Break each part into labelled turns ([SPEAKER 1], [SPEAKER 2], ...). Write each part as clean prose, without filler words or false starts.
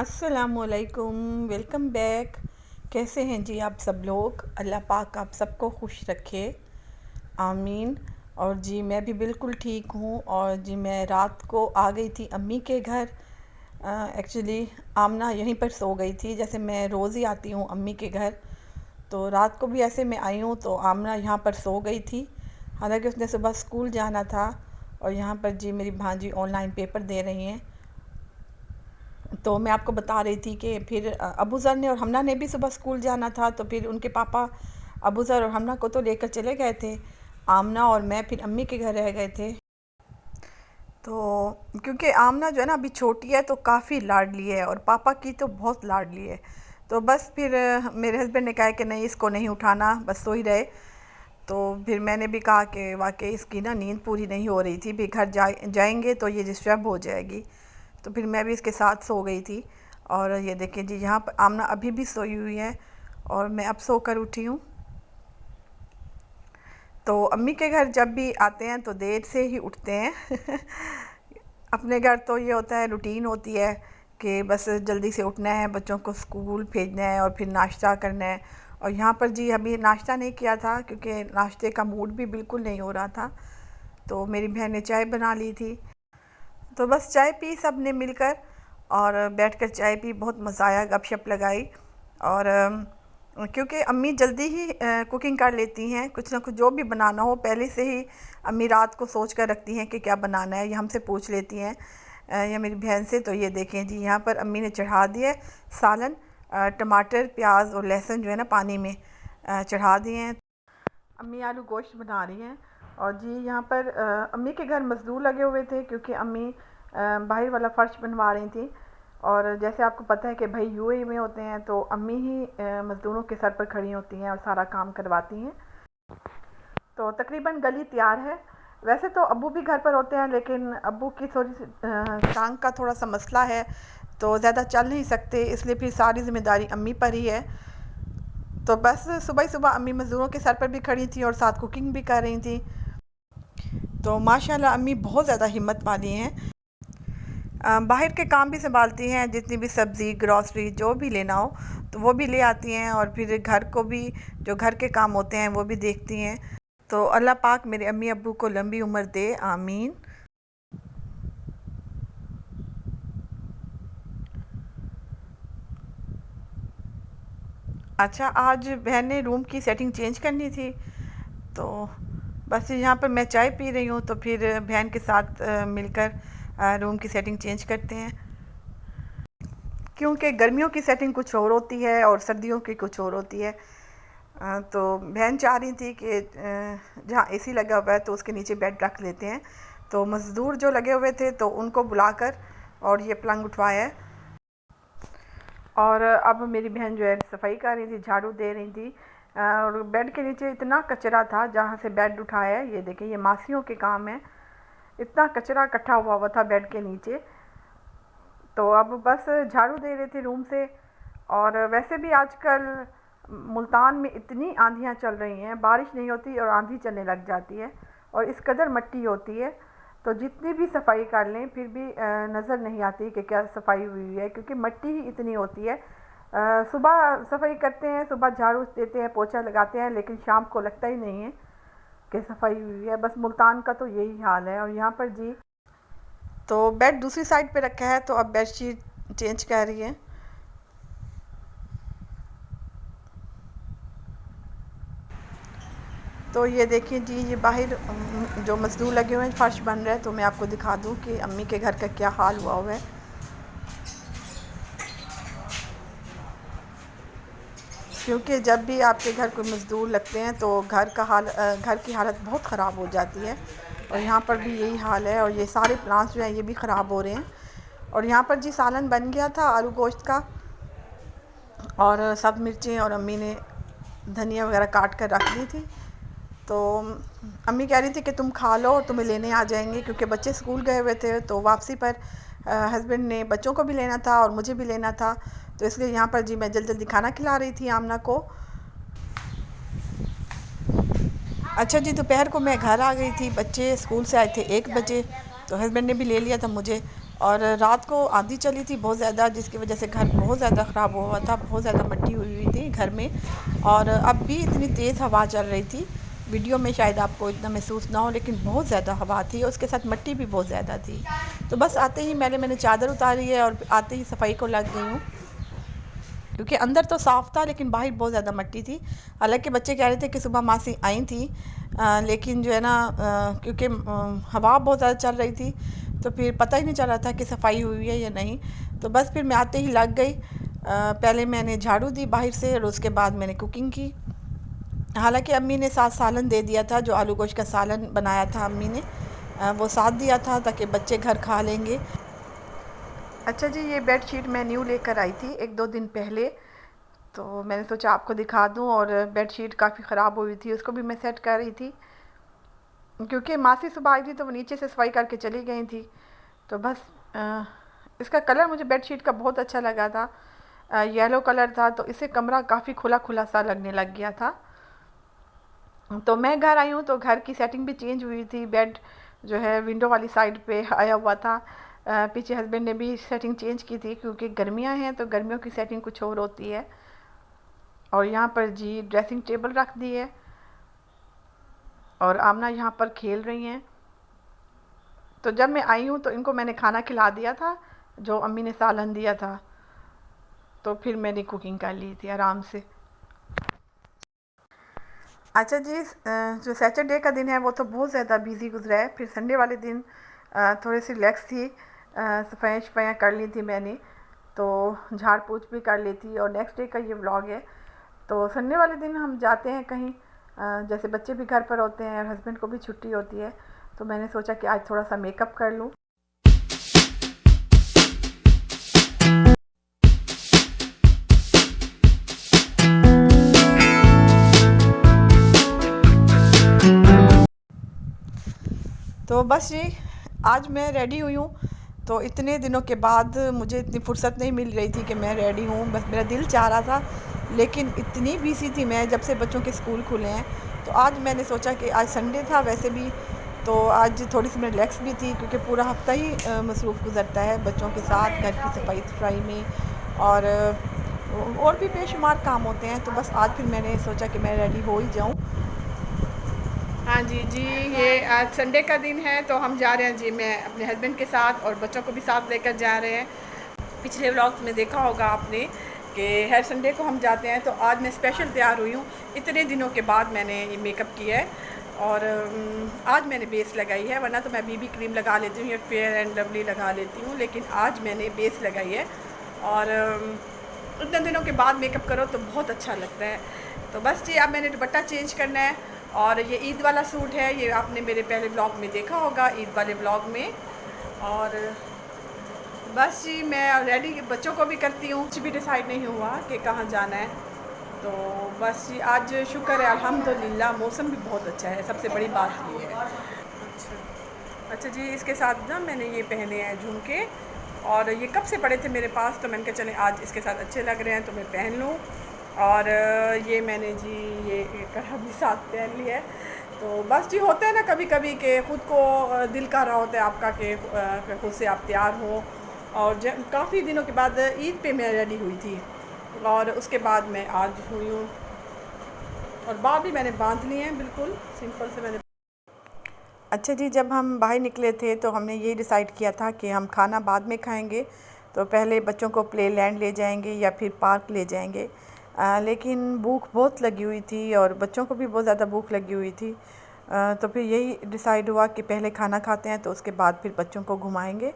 [SPEAKER 1] अस्सलामुअलैकुम, welcome back. कैसे हैं जी आप सब लोग? अल्लाह पाक आप सबको खुश रखे, आमीन। और जी मैं भी बिल्कुल ठीक हूँ। और जी मैं रात को आ गई थी अम्मी के घर। एक्चुअली आमना यहीं पर सो गई थी, जैसे मैं रोज़ ही आती हूँ अम्मी के घर। तो रात को भी ऐसे मैं आई हूँ तो आमना यहाँ पर सो गई थी, हालांकि उसने सुबह स्कूल जाना था। और यहाँ पर जी मेरी भांजी ऑनलाइन पेपर दे रही हैं। तो मैं आपको बता रही थी कि फिर अबू ज़र ने और हमना ने भी सुबह स्कूल जाना था, तो फिर उनके पापा अबू ज़र और हमना को तो लेकर चले गए थे। आमना और मैं फिर अम्मी के घर रह गए थे। तो क्योंकि आमना जो है ना अभी छोटी है तो काफ़ी लाडली है, और पापा की तो बहुत लाडली है। तो बस फिर मेरे हस्बैंड ने कहा कि नहीं, इसको नहीं उठाना, बस सो ही रहे। तो फिर मैंने भी कहा कि वाकई इसकी ना नींद पूरी नहीं हो रही थी, भी घर जाएंगे तो ये डिस्टर्ब हो जाएगी। तो फिर मैं भी इसके साथ सो गई थी। और ये देखिए जी, यहाँ पर आमना अभी भी सोई हुई है और मैं अब सोकर उठी हूँ। तो अम्मी के घर जब भी आते हैं तो देर से ही उठते हैं अपने घर तो ये होता है, रूटीन होती है कि बस जल्दी से उठना है, बच्चों को स्कूल भेजना है और फिर नाश्ता करना है। और यहाँ पर जी अभी नाश्ता नहीं किया था क्योंकि नाश्ते का मूड भी बिल्कुल नहीं हो रहा था। तो मेरी बहन ने चाय बना ली थी, तो बस चाय पी सब ने मिलकर, और बैठकर चाय पी, बहुत मज़ा आया, गपशप लगाई। और क्योंकि अम्मी जल्दी ही कुकिंग कर लेती हैं, कुछ ना कुछ जो भी बनाना हो पहले से ही अम्मी रात को सोच कर रखती हैं कि क्या बनाना है, ये हमसे पूछ लेती हैं या मेरी बहन से। तो ये देखें जी, यहाँ पर अम्मी ने चढ़ा दिया सालन, टमाटर प्याज और लहसुन जो है ना पानी में चढ़ा दिए हैं। अम्मी आलू गोश्त बना रही हैं। और जी यहाँ पर अम्मी के घर मज़दूर लगे हुए थे क्योंकि अम्मी बाहर वाला फ़र्श बनवा रही थी। और जैसे आपको पता है कि भाई यूएई में होते हैं तो अम्मी ही मज़दूरों के सर पर खड़ी होती हैं और सारा काम करवाती हैं। तो तकरीबन गली तैयार है। वैसे तो अब्बू भी घर पर होते हैं, लेकिन अब्बू की थोड़ी सी टांग का थोड़ा सा मसला है, तो ज़्यादा चल नहीं सकते, इसलिए फिर सारी ज़िम्मेदारी अम्मी पर ही है। तो बस सुबह ही सुबह अम्मी मज़दूरों के सर पर भी खड़ी थी और साथ कुकिंग भी कर रही थी। तो माशाल्लाह अम्मी बहुत ज़्यादा हिम्मत वाली हैं। बाहर के काम भी संभालती हैं, जितनी भी सब्ज़ी ग्रॉसरी जो भी लेना हो तो वो भी ले आती हैं, और फिर घर को भी जो घर के काम होते हैं वो भी देखती हैं। तो अल्लाह पाक मेरे अम्मी अब्बू को लंबी उम्र दे, आमीन। अच्छा, आज बहन ने रूम की सेटिंग चेंज करनी थी, तो बस यहाँ पर मैं चाय पी रही हूँ, तो फिर बहन के साथ मिलकर रूम की सेटिंग चेंज करते हैं। क्योंकि गर्मियों की सेटिंग कुछ और होती है और सर्दियों की कुछ और होती है। तो बहन चाह रही थी कि जहाँ एसी लगा हुआ है तो उसके नीचे बेड रख लेते हैं। तो मज़दूर जो लगे हुए थे तो उनको बुलाकर और ये पलंग उठवाया है। और अब मेरी बहन जो है सफाई कर रही थी, झाड़ू दे रही थी। और बेड के नीचे इतना कचरा था, जहाँ से बेड उठाया है ये देखें, ये मासियों के काम है, इतना कचरा इकट्ठा हुआ हुआ था बेड के नीचे। तो अब बस झाड़ू दे रहे थे रूम से। और वैसे भी आजकल मुल्तान में इतनी आंधियाँ चल रही हैं, बारिश नहीं होती और आंधी चलने लग जाती है, और इस कदर मिट्टी होती है, तो जितनी भी सफाई कर लें फिर भी नज़र नहीं आती कि क्या सफाई हुई है, क्योंकि मिट्टी ही इतनी होती है। सुबह सफाई करते हैं, सुबह झाड़ू देते हैं, पोछा लगाते हैं, लेकिन शाम को लगता ही नहीं है कि सफाई हुई है। बस मुल्तान का तो यही हाल है। और यहाँ पर जी, तो बेड दूसरी साइड पे रखा है, तो अब बेड शीट चेंज कर रही है। तो ये देखिए जी, ये बाहर जो मज़दूर लगे हुए हैं, फर्श बन रहा है, तो मैं आपको दिखा दूं कि अम्मी के घर का क्या हाल हुआ हुआ है। क्योंकि जब भी आपके घर कोई मज़दूर लगते हैं तो घर की हालत बहुत ख़राब हो जाती है, और यहाँ पर भी यही हाल है। और ये सारे प्लांट्स जो हैं ये भी ख़राब हो रहे हैं। और यहाँ पर जी सालन बन गया था आलू गोश्त का, और सब मिर्चें और अम्मी ने धनिया वगैरह काट कर रख दी थी। तो अम्मी कह रही थी कि तुम खा लो और तुम्हें लेने आ जाएंगे, क्योंकि बच्चे स्कूल गए हुए थे, तो वापसी पर हस्बैंड ने बच्चों को भी लेना था और मुझे भी लेना था, तो इसलिए यहाँ पर जी मैं जल्दी जल्दी खाना खिला रही थी आमना को। अच्छा जी, दोपहर को मैं घर आ गई थी, बच्चे स्कूल से आए थे 1 बजे, तो हस्बैंड ने भी ले लिया था मुझे। और रात को आंधी चली थी बहुत ज़्यादा, जिसकी वजह से घर बहुत ज़्यादा ख़राब हुआ था, बहुत ज़्यादा मिट्टी हुई हुई थी घर में। और अब भी इतनी तेज़ हवा चल रही थी, वीडियो में शायद आपको इतना महसूस ना हो, लेकिन बहुत ज़्यादा हवा थी और उसके साथ मिट्टी भी बहुत ज़्यादा थी। तो बस आते ही मैंने चादर उतारी है और आते ही सफाई को लग गई हूँ, क्योंकि अंदर तो साफ़ था लेकिन बाहर बहुत ज़्यादा मिट्टी थी। हालांकि बच्चे कह रहे थे कि सुबह मासी आई थी, लेकिन जो है ना क्योंकि हवा बहुत ज़्यादा चल रही थी तो फिर पता ही नहीं चल रहा था कि सफाई हुई है या नहीं। तो बस फिर मैं आते ही लग गई। पहले मैंने झाड़ू दी बाहर से और उसके बाद मैंने कुकिंग की। हालांकि अम्मी ने साथ सालन दे दिया था, जो आलू गोश्त का सालन बनाया था अम्मी ने, वो साथ दिया था ताकि बच्चे घर खा लेंगे। अच्छा जी, ये बेड शीट मैं न्यू लेकर आई थी 1-2 दिन पहले, तो मैंने सोचा आपको दिखा दूं। और बेड शीट काफ़ी ख़राब हुई थी, उसको भी मैं सेट कर रही थी, क्योंकि मासी सुबह आई थी तो वो नीचे से सफाई करके चली गई थी। तो बस इसका कलर मुझे बेड शीट का बहुत अच्छा लगा था, येलो कलर था, तो इससे कमरा काफ़ी खुला खुला सा लगने लग गया था। तो मैं घर आई हूँ तो घर की सेटिंग भी चेंज हुई थी। बेड जो है विंडो वाली साइड पे आया हुआ था। पीछे हस्बैंड ने भी सेटिंग चेंज की थी, क्योंकि गर्मियाँ हैं तो गर्मियों की सेटिंग कुछ और होती है। और यहाँ पर जी ड्रेसिंग टेबल रख दी है और आमना यहाँ पर खेल रही हैं। तो जब मैं आई हूँ तो इनको मैंने खाना खिला दिया था, जो अम्मी ने सालन दिया था, तो फिर मैंने कुकिंग कर ली थी आराम से। अच्छा जी, जो सैटरडे का दिन है वो तो बहुत ज़्यादा बिज़ी गुजरा है। फिर संडे वाले दिन थोड़ी सी रिलैक्स थी, सफाइयाँ शफाइयाँ कर ली थी मैंने, तो झाड़ पोछ भी कर ली थी। और नेक्स्ट डे का ये व्लॉग है। तो संडे वाले दिन हम जाते हैं कहीं, जैसे बच्चे भी घर पर होते हैं और हस्बैंड को भी छुट्टी होती है, तो मैंने सोचा कि आज थोड़ा सा मेकअप कर लूँ। तो बस जी, आज मैं रेडी हुई हूँ। तो इतने दिनों के बाद मुझे इतनी फुर्सत नहीं मिल रही थी कि मैं रेडी हूँ, बस मेरा दिल चाह रहा था, लेकिन इतनी बिज़ी थी मैं जब से बच्चों के स्कूल खुले हैं। तो आज मैंने सोचा कि आज संडे था वैसे भी, तो आज थोड़ी सी मैं रिलैक्स भी थी, क्योंकि पूरा हफ्ता ही मसरूफ़ गुजरता है बच्चों के साथ, घर की सफाई में और भी बेशुमार काम होते हैं। तो बस आज फिर मैंने सोचा कि मैं रेडी हो ही जाऊँ। हाँ जी जी, ये आज संडे का दिन है तो हम जा रहे हैं जी, मैं अपने हस्बैंड के साथ और बच्चों को भी साथ लेकर जा रहे हैं। पिछले व्लॉग्स में देखा होगा आपने कि हर संडे को हम जाते हैं, तो आज मैं स्पेशल तैयार हुई हूँ। इतने दिनों के बाद मैंने ये मेकअप किया है और आज मैंने बेस लगाई है, वरना तो मैं बीबी क्रीम लगा लेती हूँ या फेयर एंड लवली लगा लेती हूँ, लेकिन आज मैंने बेस लगाई है। और इतने दिनों के बाद मेकअप करो तो बहुत अच्छा लगता है। तो बस जी, अब मैंने दुपट्टा चेंज करना है। और ये ईद वाला सूट है, ये आपने मेरे पहले ब्लॉग में देखा होगा, ईद वाले ब्लॉग में। और बस जी, मैं रेडी बच्चों को भी करती हूँ। कुछ भी डिसाइड नहीं हुआ कि कहाँ जाना है। तो बस जी, आज शुक्र है अल्हम्दुलिल्लाह, मौसम भी बहुत अच्छा है, सबसे बड़ी बात ये है। अच्छा जी, इसके साथ ना मैंने ये पहने हैं झुमके, और ये कब से पड़े थे मेरे पास, तो मैंने कहा चले आज इसके साथ अच्छे लग रहे हैं तो मैं पहन लूँ। और ये मैंने जी ये कड़ा भी साथ पहन लिया है। तो बस जी, होता है ना कभी कभी कि ख़ुद को दिल कर रहा होता है आपका कि खुद से आप तैयार हो। और काफ़ी दिनों के बाद ईद पे मैं रेडी हुई थी और उसके बाद मैं आज हुई हूँ। और बाल भी मैंने बांध लिए हैं, बिल्कुल सिंपल से मैंने। अच्छा जी, जब हम बाहर निकले थे तो हमने ये डिसाइड किया था कि हम खाना बाद में खाएंगे, तो पहले बच्चों को प्ले लैंड ले जाएंगे या फिर पार्क ले जाएंगे। लेकिन भूख बहुत लगी हुई थी और बच्चों को भी बहुत ज़्यादा भूख लगी हुई थी। तो फिर यही डिसाइड हुआ कि पहले खाना खाते हैं तो उसके बाद फिर बच्चों को घुमाएंगे।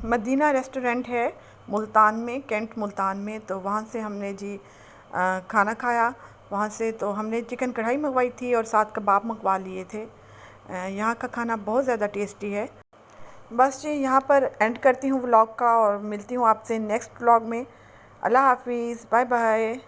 [SPEAKER 1] मदीना रेस्टोरेंट है मुल्तान में, कैंट मुल्तान में, तो वहाँ से हमने जी खाना खाया। वहाँ से तो हमने चिकन कढ़ाई मंगवाई थी और साथ कबाब मंगवा लिए थे। यहाँ का खाना बहुत ज़्यादा टेस्टी है। बस जी, यहाँ पर एंड करती हूँ व्लॉग का और मिलती हूँ आपसे नेक्स्ट व्लॉग में। अल्लाह हाफिज़, बाय बाय।